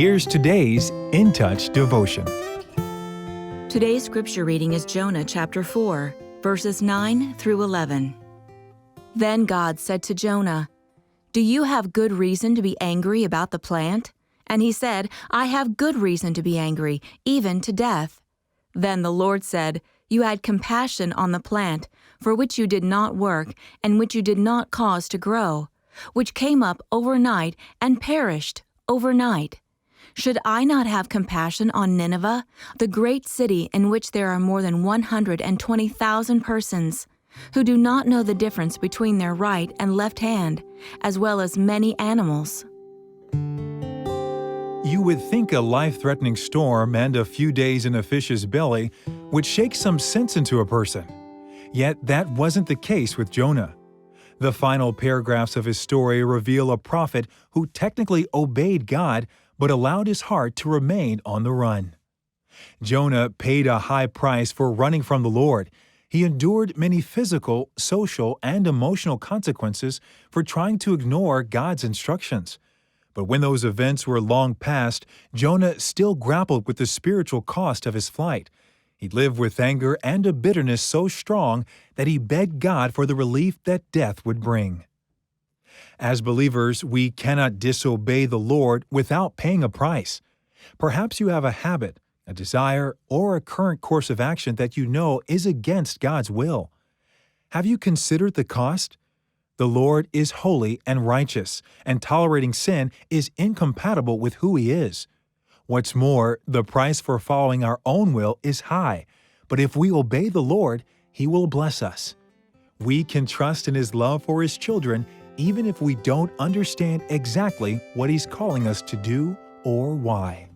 Here's today's In Touch devotion. Today's scripture reading is Jonah chapter 4, verses 9 through 11. Then God said to Jonah, "Do you have good reason to be angry about the plant?" And he said, "I have good reason to be angry, even to death." Then the Lord said, "You had compassion on the plant, for which you did not work, and which you did not cause to grow, which came up overnight and perished overnight. Should I not have compassion on Nineveh, the great city in which there are more than 120,000 persons, who do not know the difference between their right and left hand, as well as many animals?" You would think a life-threatening storm and a few days in a fish's belly would shake some sense into a person. Yet that wasn't the case with Jonah. The final paragraphs of his story reveal a prophet who technically obeyed God but allowed his heart to remain on the run. Jonah paid a high price for running from the Lord. He endured many physical, social, and emotional consequences for trying to ignore God's instructions. But when those events were long past, Jonah still grappled with the spiritual cost of his flight. He lived with anger and a bitterness so strong that he begged God for the relief that death would bring. As believers, we cannot disobey the Lord without paying a price. Perhaps you have a habit, a desire, or a current course of action that you know is against God's will. Have you considered the cost? The Lord is holy and righteous, and tolerating sin is incompatible with who He is. What's more, the price for following our own will is high, but if we obey the Lord, He will bless us. We can trust in His love for His children even if we don't understand exactly what He's calling us to do or why.